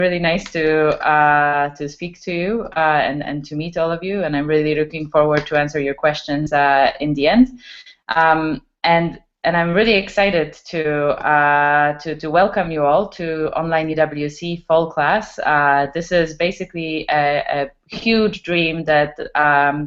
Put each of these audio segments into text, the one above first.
really nice to speak to you and to meet all of you, and I'm really looking forward to answer your questions in the end. And I'm really excited to welcome you all to Online UWC Fall Class. This is basically a huge dream that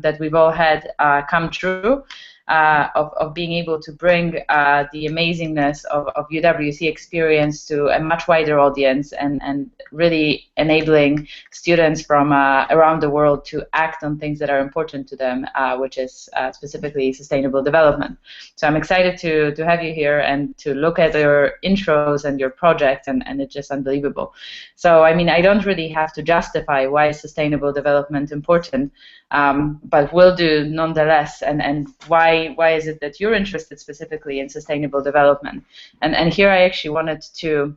that we've all had come true. Of being able to bring the amazingness of UWC experience to a much wider audience, and really enabling students from around the world to act on things that are important to them, which is specifically sustainable development. So I'm excited to have you here and to look at your intros and your project, and it's just unbelievable. So I mean, I don't really have to justify why is sustainable development important, but will do nonetheless, and why is it that you're interested specifically in sustainable development? And here I actually wanted to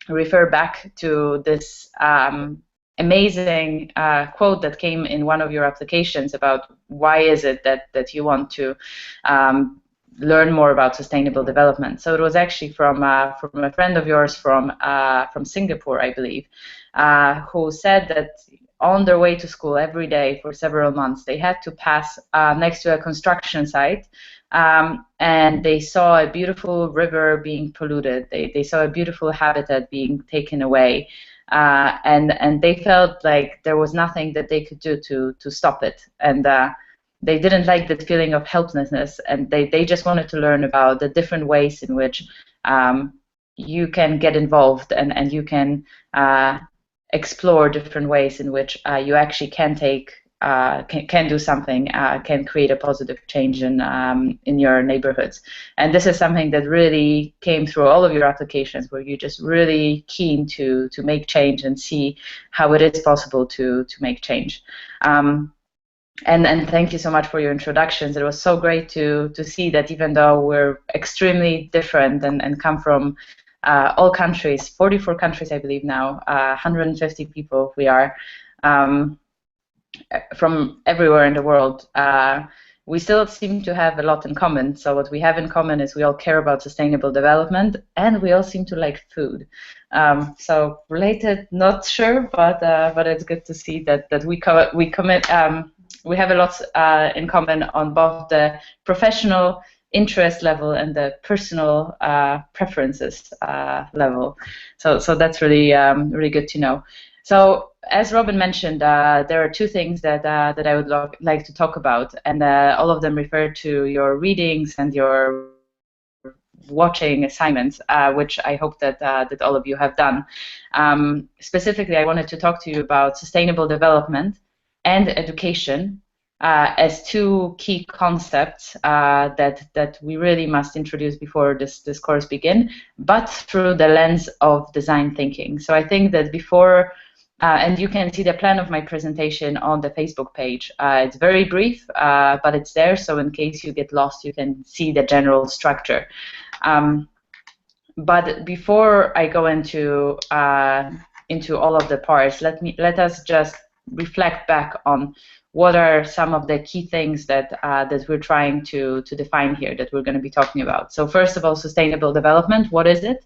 refer back to this amazing quote that came in one of your applications about why is it that you want to learn more about sustainable development. So it was actually from a friend of yours from Singapore, I believe, who said that on their way to school every day for several months, they had to pass next to a construction site, and they saw a beautiful river being polluted. They saw a beautiful habitat being taken away, and they felt like there was nothing that they could do to stop it. And they didn't like that feeling of helplessness, and they just wanted to learn about the different ways in which you can get involved, and you can explore different ways in which you actually can take can do something, can create a positive change in your neighborhoods. And this is something that really came through all of your applications, where you're just really keen to make change and see how it is possible to make change. And thank you so much for your introductions. It was so great to see that even though we're extremely different and come from all countries, 44 countries I believe now, 150 people we are, from everywhere in the world, we still seem to have a lot in common. So what we have in common is we all care about sustainable development, and we all seem to like food. So related, not sure, but it's good to see that we have a lot in common on both the professional interest level and the personal preferences level. So that's really really good to know. So as Robin mentioned, there are two things that I would like to talk about, and all of them refer to your readings and your watching assignments, which I hope that all of you have done. Specifically, I wanted to talk to you about sustainable development and education as two key concepts that we really must introduce before this course begin, but through the lens of design thinking. So I think that before, and you can see the plan of my presentation on the Facebook page. It's very brief, but it's there, so in case you get lost, you can see the general structure. But before I go into all of the parts, let us just reflect back on what are some of the key things that we're trying to define here, that we're going to be talking about. So first of all, sustainable development. What is it?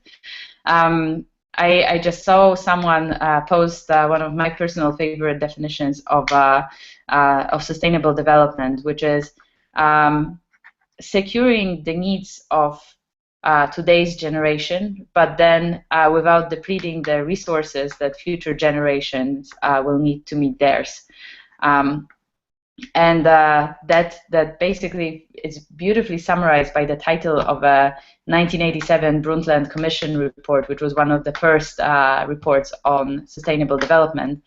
I just saw someone post one of my personal favorite definitions of sustainable development, which is securing the needs of today's generation, but then without depleting the resources that future generations will need to meet theirs. And that basically is beautifully summarized by the title of a 1987 Brundtland Commission report, which was one of the first reports on sustainable development,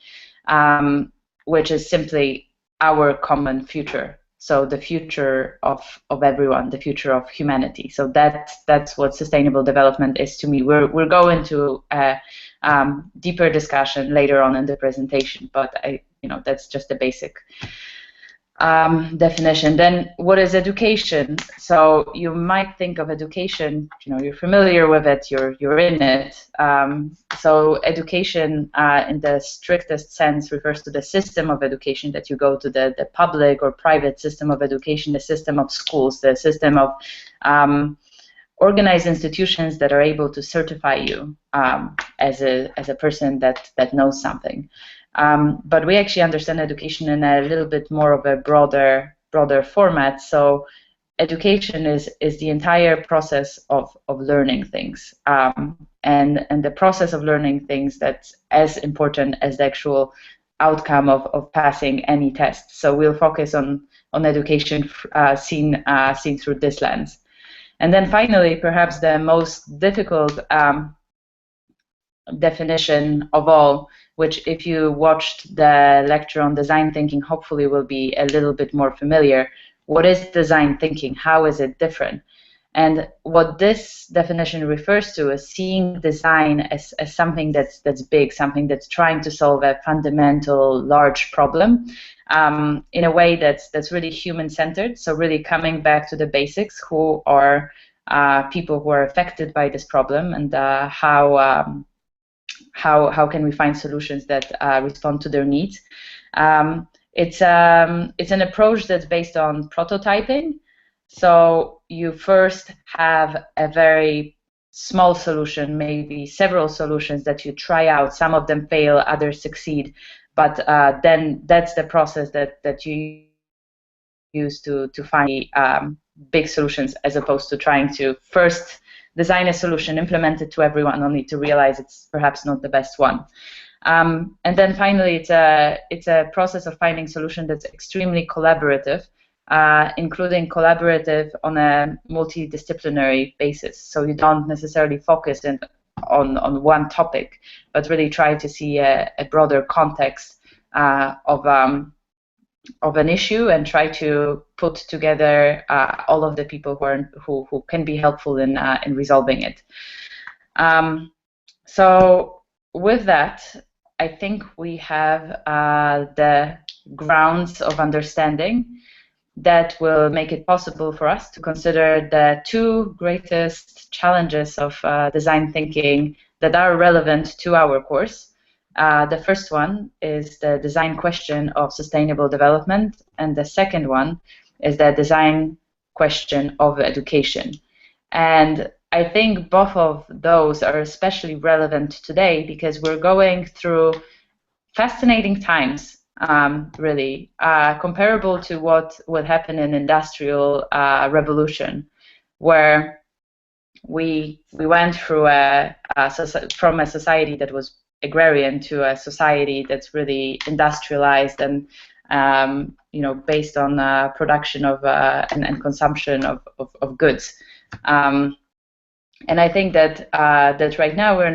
which is simply our common future. So the future of everyone, the future of humanity. So that's what sustainable development is to me. We'll go into a deeper discussion later on in the presentation, but that's just the basic definition. Then what is education? So you might think of education, you're familiar with it, you're in it. So education in the strictest sense refers to the system of education that you go to, the public or private system of education, the system of schools, the system of organized institutions that are able to certify you as a person that knows something. But we actually understand education in a little bit more of a broader format. So education is the entire process of learning things, and the process of learning things that's as important as the actual outcome of passing any test. So we'll focus on education seen through this lens. And then finally, perhaps the most difficult definition of all, which if you watched the lecture on design thinking, hopefully will be a little bit more familiar. What is design thinking? How is it different? And what this definition refers to is seeing design as something that's big, something that's trying to solve a fundamental, large problem in a way that's really human-centered. So really coming back to the basics, who are people who are affected by this problem, and how can we find solutions that respond to their needs. It's an approach that's based on prototyping. So you first have a very small solution, maybe several solutions that you try out. Some of them fail, others succeed, but then that's the process that you use to find big solutions, as opposed to trying to first design a solution, implement it to everyone, only to realize it's perhaps not the best one. And then finally, it's a process of finding solution that's extremely collaborative, including collaborative on a multidisciplinary basis. So you don't necessarily focus on one topic, but really try to see a broader context of an issue, and try to put together all of the people who can be helpful in resolving it. So with that, I think we have the grounds of understanding that will make it possible for us to consider the two greatest challenges of design thinking that are relevant to our course. The first one is the design question of sustainable development, and the second one is the design question of education. And I think both of those are especially relevant today because we're going through fascinating times, really, comparable to what would happen in industrial revolution, where we went through from a society that was agrarian to a society that's really industrialized and based on production of and consumption of goods. And I think that right now we're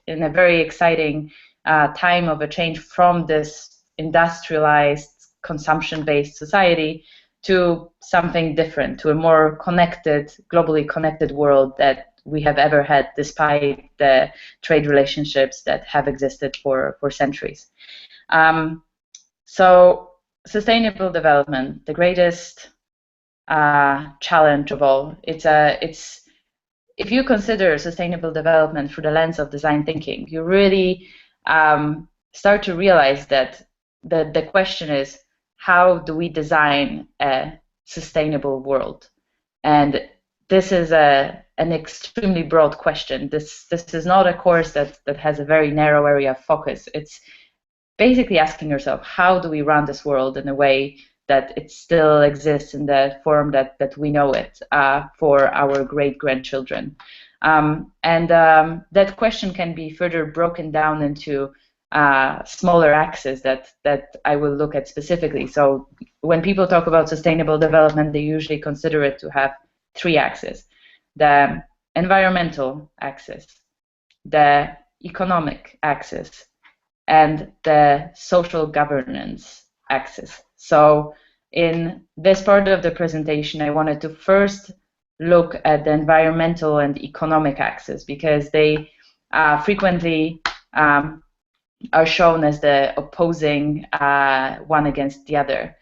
in a very exciting time of a change from this industrialized, consumption-based society to something different, to a more connected, globally connected world that we have ever had, despite the trade relationships that have existed for centuries. So sustainable development, the greatest challenge of all. It's if you consider sustainable development through the lens of design thinking, you really start to realize that the question is, how do we design a sustainable world? And this is an extremely broad question. This is not a course that has a very narrow area of focus. It's basically asking yourself, how do we run this world in a way that it still exists in the form that we know it for our great-grandchildren? That question can be further broken down into smaller axes that I will look at specifically. So when people talk about sustainable development, they usually consider it to have three axes: the environmental axis, the economic axis, and the social governance axis. So in this part of the presentation, I wanted to first look at the environmental and economic axis, because they frequently are shown as the opposing one against the other.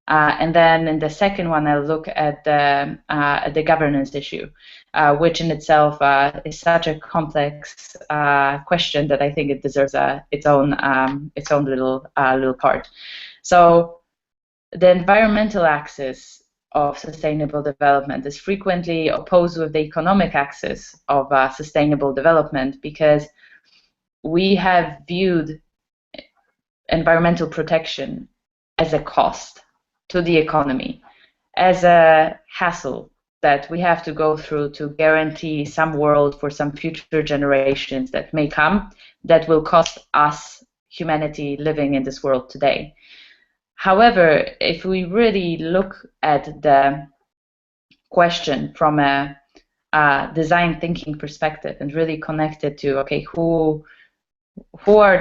And then in the second one, I'll look at the governance issue, which in itself is such a complex question that I think it deserves its own little part. So the environmental axis of sustainable development is frequently opposed with the economic axis of sustainable development, because we have viewed environmental protection as a cost to the economy, as a hassle that we have to go through to guarantee some world for some future generations that may come, that will cost us, humanity living in this world today. However, if we really look at the question from a design thinking perspective and really connect it to, okay, who are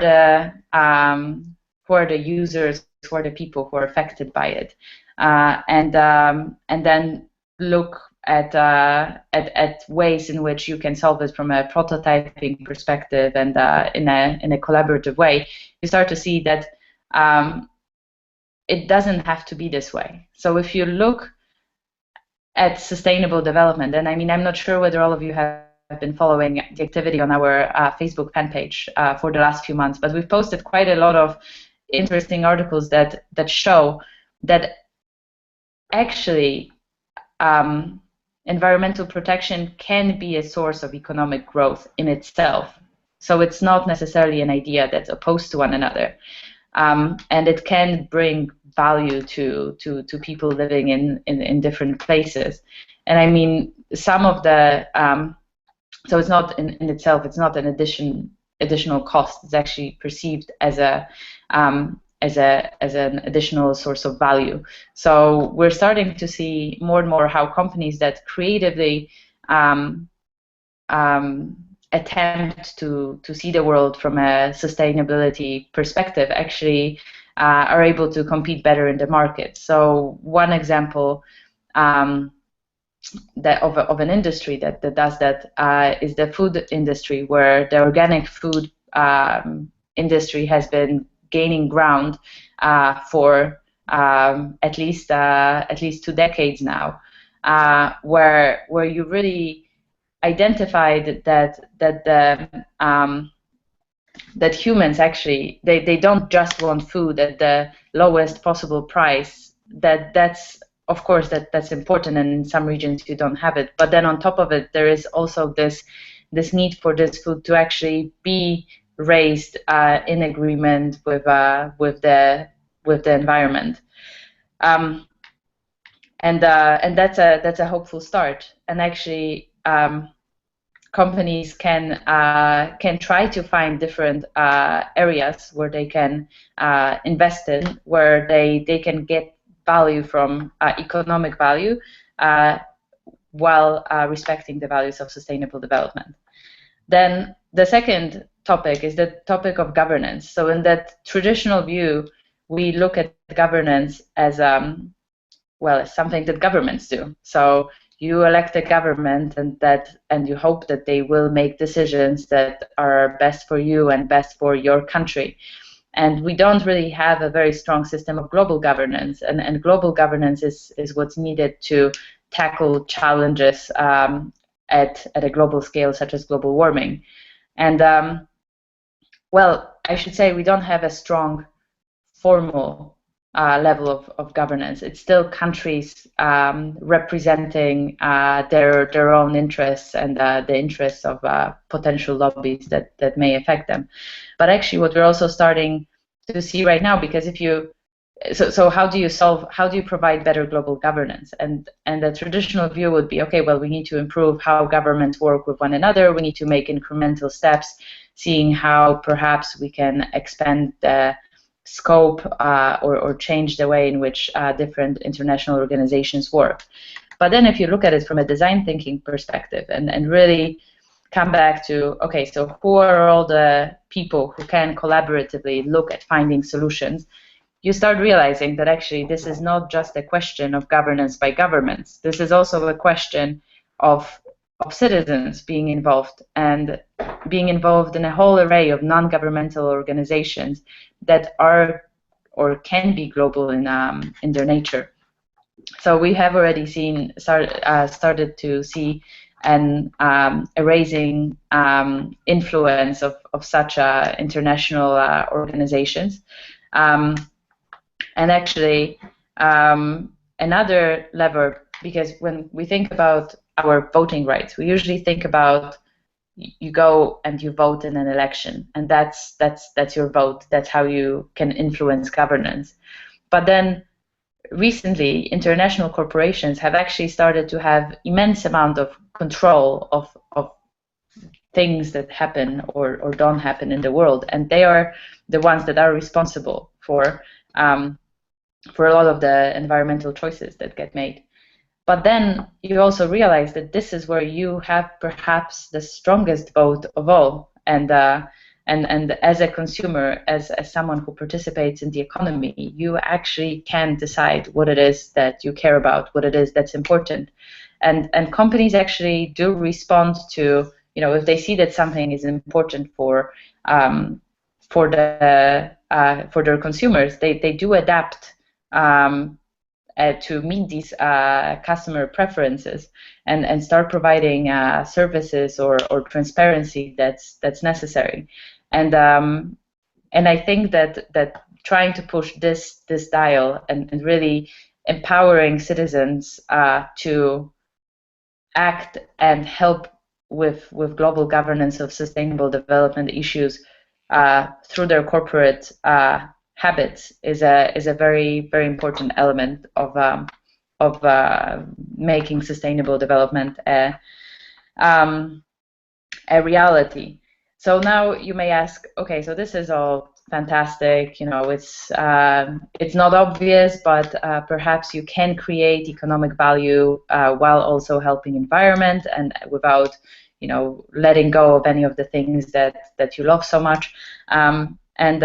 the users, who are the people who are affected by it, and then look at ways in which you can solve it from a prototyping perspective and in a collaborative way, you start to see that it doesn't have to be this way. So if you look at sustainable development, and I mean, I'm not sure whether all of you have been following the activity on our Facebook fan page for the last few months, but we've posted quite a lot of interesting articles that show that actually environmental protection can be a source of economic growth in itself. So it's not necessarily an idea that's opposed to one another. And it can bring value to people living in different places. And I mean, some of the so it's not in itself, it's not an additional cost. It's actually perceived as an additional source of value. So we're starting to see more and more how companies that creatively attempt to see the world from a sustainability perspective actually are able to compete better in the market. So one example that of an industry that does that is the food industry, where the organic food industry has been gaining ground for at least 2 decades now, where you really identified that humans actually they don't just want food at the lowest possible price. That's of course that's important, and in some regions you don't have it. But then on top of it, there is also this need for this food to actually be raised in agreement with the environment, and that's a hopeful start. And actually, companies can try to find different areas where they can invest in, where they can get value from economic value while respecting the values of sustainable development. Then the second topic is the topic of governance. So in that traditional view, we look at governance as as something that governments do. So you elect a government, and you hope that they will make decisions that are best for you and best for your country. And we don't really have a very strong system of global governance, and global governance is what's needed to tackle challenges at a global scale, such as global warming. And I should say we don't have a strong formal level of governance. It's still countries representing their own interests and the interests of potential lobbies that may affect them. But actually, what we're also starting to see right now, because if you so how do you provide better global governance? And the traditional view would be, okay, well, we need to improve how governments work with one another. We need to make incremental steps, seeing how perhaps we can expand the scope or change the way in which different international organizations work. But then if you look at it from a design thinking perspective and really come back to, okay, so who are all the people who can collaboratively look at finding solutions, you start realizing that actually this is not just a question of governance by governments. This is also a question of citizens being involved, and being involved in a whole array of non-governmental organizations that are or can be global in their nature. So we have already started to see a rising influence of such international organizations. And actually, another lever, because when we think about our voting rights, we usually think about you go and you vote in an election, and that's your vote. That's how you can influence governance. But then recently, international corporations have actually started to have immense amount of control of things that happen or don't happen in the world, and they are the ones that are responsible for a lot of the environmental choices that get made. But then you also realize that this is where you have perhaps the strongest vote of all. And as a consumer, as someone who participates in the economy, you actually can decide what it is that you care about, what it is that's important. And companies actually do respond to, if they see that something is important for their consumers, they do adapt to meet these customer preferences and start providing services or transparency that's necessary. And I think that trying to push this dial and really empowering citizens to act and help with global governance of sustainable development issues through their corporate habits is a very, very important element of making sustainable development a reality. So now you may ask, okay, so this is all fantastic, it's not obvious, but perhaps you can create economic value while also helping environment and without letting go of any of the things that you love so much. And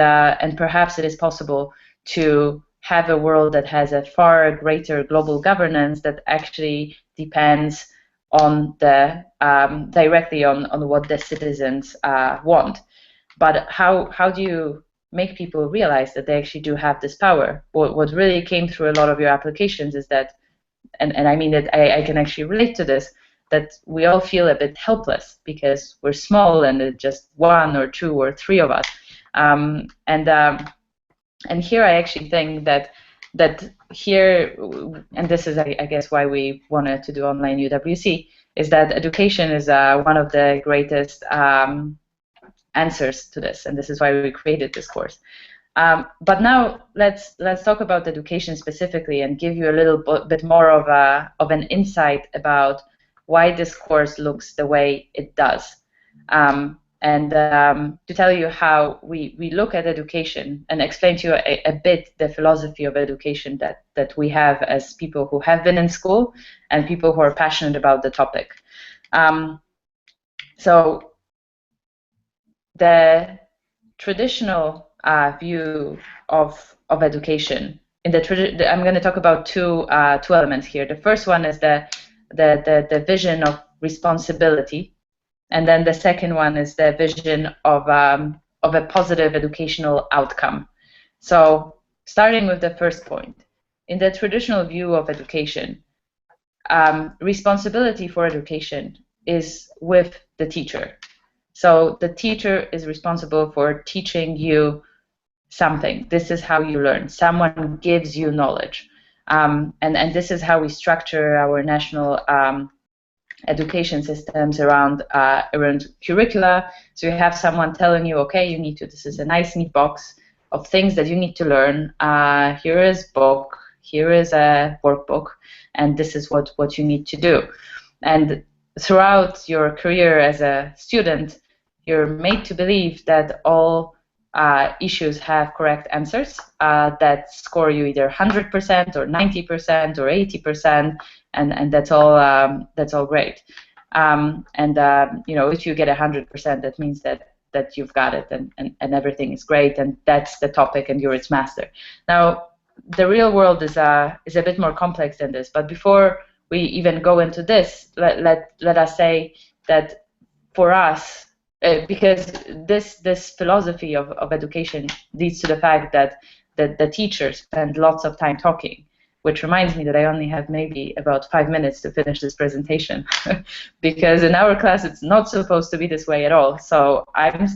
perhaps it is possible to have a world that has a far greater global governance that actually depends on directly on what the citizens want. But how do you make people realize that they actually do have this power? What really came through a lot of your applications is that, and I mean that I can actually relate to this, that we all feel a bit helpless because we're small and it's just one or two or three of us. And here I actually think that here, and this is I guess why we wanted to do Online UWC, is that education is one of the greatest answers to this, and this is why we created this course. But now let's talk about education specifically and give you a little bit more of an insight about why this course looks the way it does. And to tell you how we look at education and explain to you a bit the philosophy of education that we have as people who have been in school and people who are passionate about the topic. So the traditional view of education, I'm going to talk about two elements here. The first one is the vision of responsibility. And then the second one is the vision of a positive educational outcome. So starting with the first point, in the traditional view of education, responsibility for education is with the teacher. So the teacher is responsible for teaching you something. This is how you learn. Someone gives you knowledge. And this is how we structure our national education systems around curricula. So you have someone telling you, okay, this is a nice neat box of things that you need to learn. Here is book, here is a workbook, and this is what you need to do. And throughout your career as a student, you're made to believe that all issues have correct answers that score you either 100% or 90% or 80%, and that's all great. If you get 100%, that means that you've got it and everything is great, and that's the topic and you're its master. Now, the real world is a bit more complex than this. But before we even go into this, let us say that for us, because this philosophy of education leads to the fact that the teachers spend lots of time talking, which reminds me that I only have maybe about 5 minutes to finish this presentation, because in our class it's not supposed to be this way at all. So I'm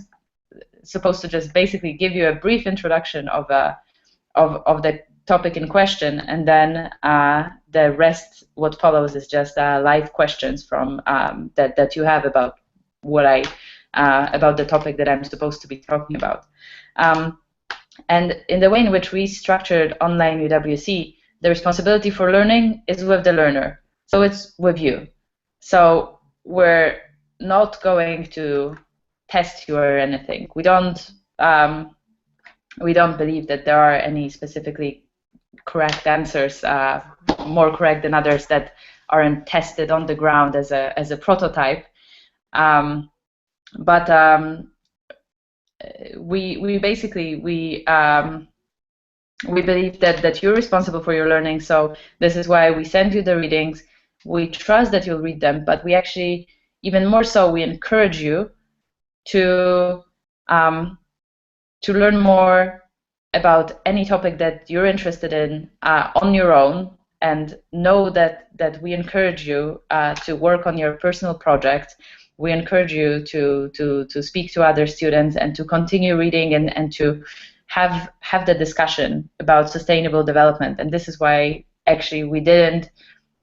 supposed to just basically give you a brief introduction of the topic in question, and then the rest, what follows, is just live questions from that you have about what about the topic that I'm supposed to be talking about. And in the way in which we structured Online UWC, the responsibility for learning is with the learner, so it's with you. So we're not going to test you or anything. We don't believe that there are any specifically correct answers, more correct than others, that aren't tested on the ground as a prototype. We basically believe that you're responsible for your learning. So this is why we send you the readings. We trust that you'll read them, but we actually, even more so, we encourage you to learn more about any topic that you're interested in on your own, and know that we encourage you to work on your personal project. We encourage you to speak to other students and to continue reading and to have the discussion about sustainable development. And this is why actually we didn't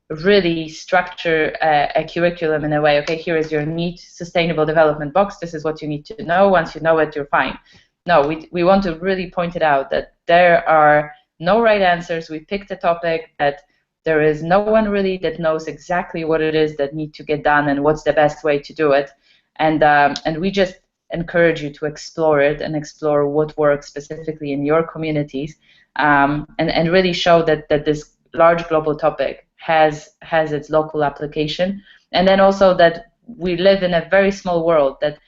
really structure a curriculum in a way, okay, here is your neat sustainable development box, this is what you need to know, once you know it, you're fine. No, we want to really point it out that there are no right answers. We picked a topic that there is no one really that knows exactly what it is that needs to get done and what's the best way to do it. And we just encourage you to explore it and explore what works specifically in your communities, and really show that this large global topic has its local application. And then also that we live in a very small world, that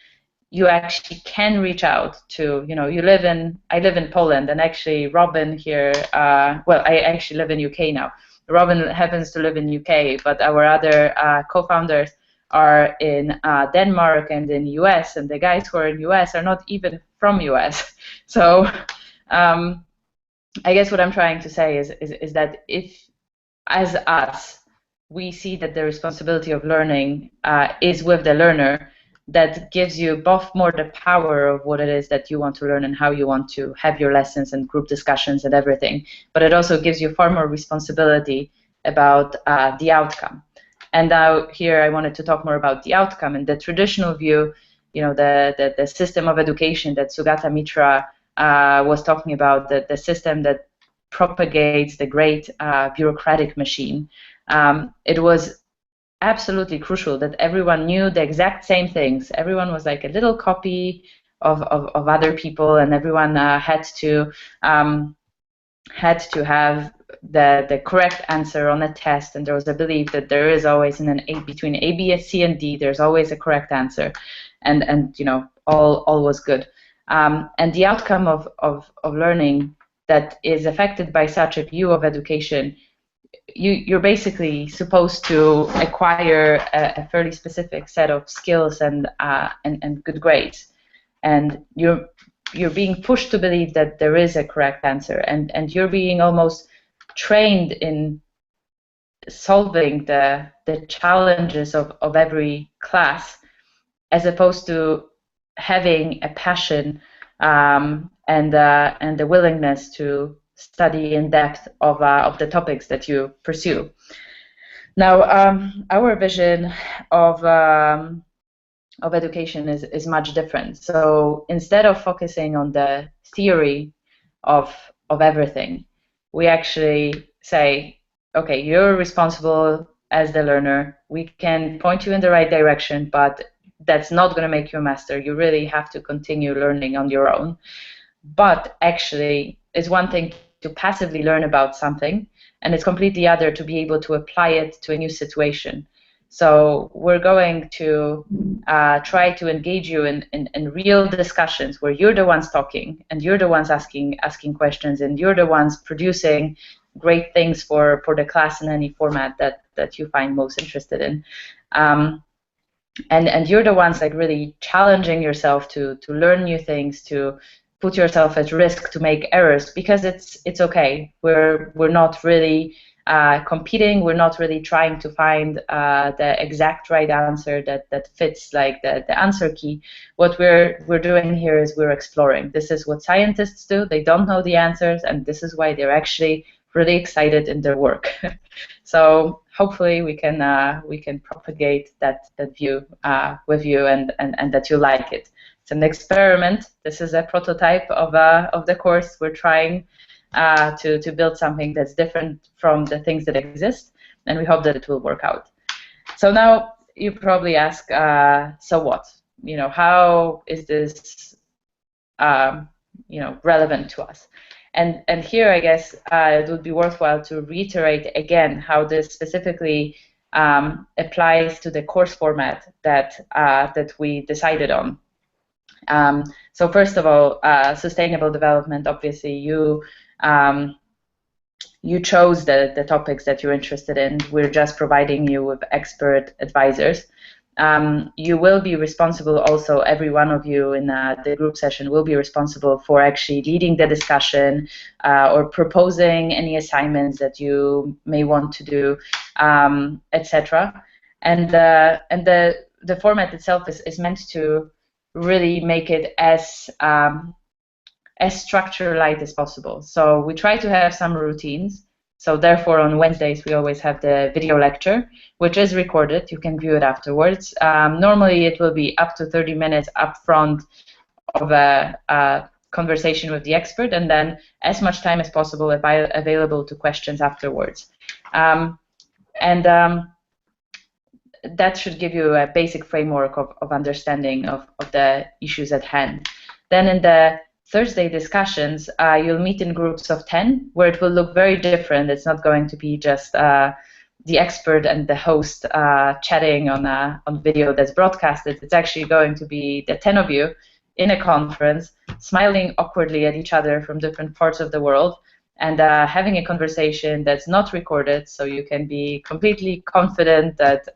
you actually can reach out to, I live in Poland, and actually Robin here, well, I actually live in UK now. Robin happens to live in UK, but our other co-founders are in Denmark and in US, and the guys who are in US are not even from US. So I guess what I'm trying to say is that if, as us, we see that the responsibility of learning is with the learner, that gives you both more the power of what it is that you want to learn and how you want to have your lessons and group discussions and everything, but it also gives you far more responsibility about the outcome. And now here I wanted to talk more about the outcome. In the traditional view, the system of education that Sugata Mitra was talking about, the system that propagates the great bureaucratic machine, it was absolutely crucial that everyone knew the exact same things. Everyone was like a little copy of other people, and everyone had to have the correct answer on a test. And there was a belief that there is always between A, B, C, and D, there's always a correct answer, and all was good. And the outcome of learning that is affected by such a view of education, you're basically supposed to acquire a fairly specific set of skills and good grades, and you're being pushed to believe that there is a correct answer, and you're being almost trained in solving the challenges of every class, as opposed to having a passion and the willingness to study in depth of the topics that you pursue. Now, our vision of education is much different. So instead of focusing on the theory of everything, we actually say, okay, you're responsible as the learner. We can point you in the right direction, but that's not going to make you a master. You really have to continue learning on your own. But actually, it's one thing to passively learn about something, and it's completely other to be able to apply it to a new situation. So we're going to try to engage you in real discussions where you're the ones talking, and you're the ones asking questions, and you're the ones producing great things for the class in any format that you find most interested in. And you're the ones like really challenging yourself to learn new things, to put yourself at risk, to make errors, because it's okay. We're not really competing. We're not really trying to find the exact right answer that fits like the answer key. What we're doing here is we're exploring. This is what scientists do. They don't know the answers, and this is why they're actually really excited in their work. So hopefully we can propagate that view with you, and that you like it. It's an experiment. This is a prototype of the course. We're trying to build something that's different from the things that exist, and we hope that it will work out. So now you probably ask, so what? How is this relevant to us? And here, I guess, it would be worthwhile to reiterate again how this specifically applies to the course format that we decided on. So first of all, sustainable development. Obviously, you chose the topics that you're interested in. We're just providing you with expert advisors. You will be responsible also, every one of you in the group session will be responsible for actually leading the discussion or proposing any assignments that you may want to do, etc. And the format itself is meant to really make it as structure light as possible. So we try to have some routines. So therefore, on Wednesdays, we always have the video lecture, which is recorded. You can view it afterwards. Normally, it will be up to 30 minutes up front of a conversation with the expert, and then as much time as possible available to questions afterwards. That should give you a basic framework of understanding of the issues at hand. Then in the Thursday discussions, you'll meet in groups of 10, where it will look very different. It's not going to be just the expert and the host chatting on video that's broadcasted. It's actually going to be the 10 of you in a conference, smiling awkwardly at each other from different parts of the world, and having a conversation that's not recorded, so you can be completely confident that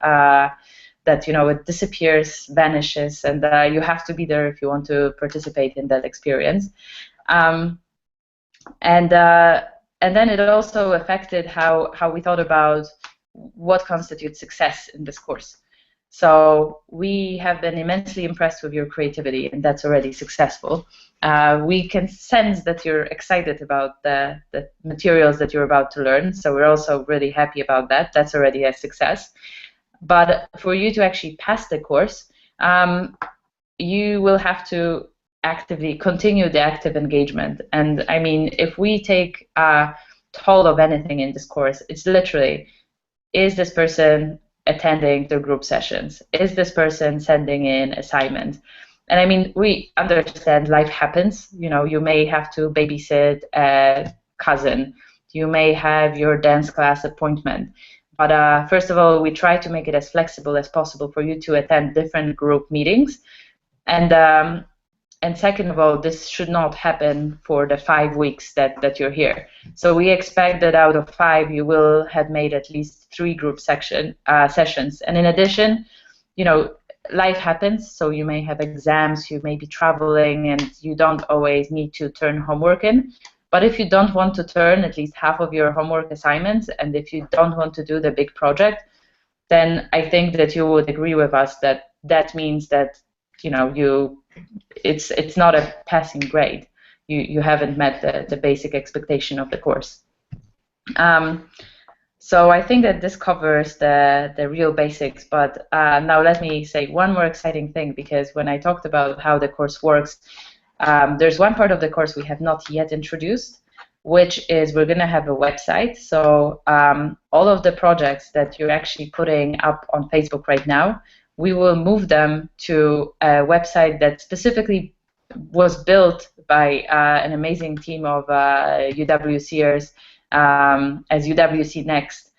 it disappears, vanishes, and you have to be there if you want to participate in that experience. And then it also affected how we thought about what constitutes success in this course. So we have been immensely impressed with your creativity, and that's already successful. We can sense that you're excited about the materials that you're about to learn, so we're also really happy about that. That's already a success. But for you to actually pass the course, you will have to actively continue the active engagement. And I mean, if we take hold of anything in this course, it's literally, is this person attending the group sessions? Is this person sending in assignments? And I mean, we understand life happens. You may have to babysit a cousin. You may have your dance class appointment. But first of all, we try to make it as flexible as possible for you to attend different group meetings. And second of all, this should not happen for the 5 weeks that you're here. So we expect that out of 5, you will have made at least 3 group sessions. And in addition, life happens, so you may have exams, you may be traveling, and you don't always need to turn homework in. But if you don't want to turn at least half of your homework assignments, and if you don't want to do the big project, then I think that you would agree with us that means that it's not a passing grade. You haven't met the basic expectation of the course. So I think that this covers the real basics. But now let me say one more exciting thing, because when I talked about how the course works, there's one part of the course we have not yet introduced, which is we're going to have a website. So all of the projects that you're actually putting up on Facebook right now, we will move them to a website that specifically was built by an amazing team of UWCers as UWC Next.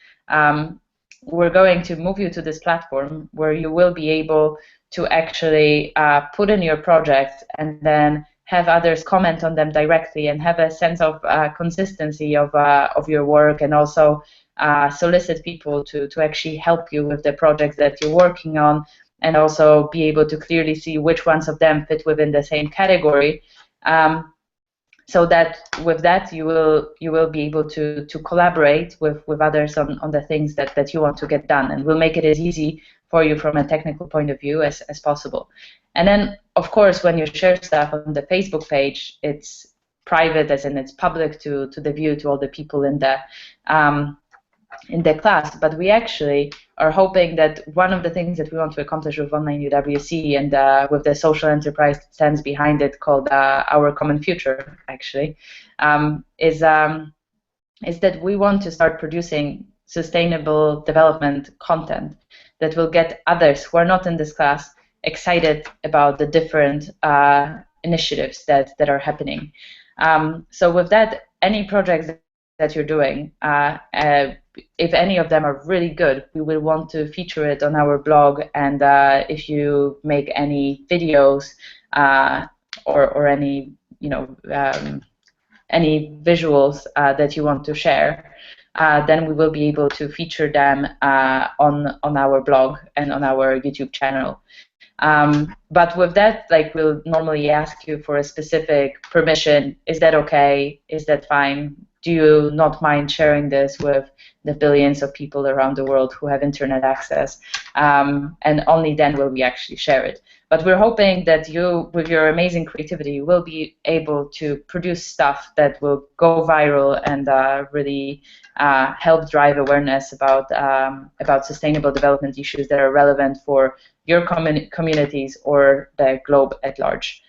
We're going to move you to this platform where you will be able to actually put in your project and then have others comment on them directly and have a sense of consistency of your work, and also solicit people to actually help you with the projects that you're working on, and also be able to clearly see which ones of them fit within the same category. so that with that you will be able to collaborate with others on the things that you want to get done, and we'll make it as easy for you from a technical point of view as possible. And then of course when you share stuff on the Facebook page, it's private, as in it's public to the view, to all the people in the class. But we actually are hoping that one of the things that we want to accomplish with Online UWC and with the social enterprise that stands behind it, called Our Common Future, actually, is that we want to start producing sustainable development content that will get others who are not in this class excited about the different initiatives that are happening. So with that, any projects that you're doing, if any of them are really good, we will want to feature it on our blog. And if you make any videos or any any visuals that you want to share, then we will be able to feature them on our blog and on our YouTube channel. But with that, like, we'll normally ask you for a specific permission. Is that okay? Is that fine? Do you not mind sharing this with the billions of people around the world who have internet access? And only then will we actually share it. But we're hoping that you, with your amazing creativity, will be able to produce stuff that will go viral and really help drive awareness about sustainable development issues that are relevant for your communities or the globe at large.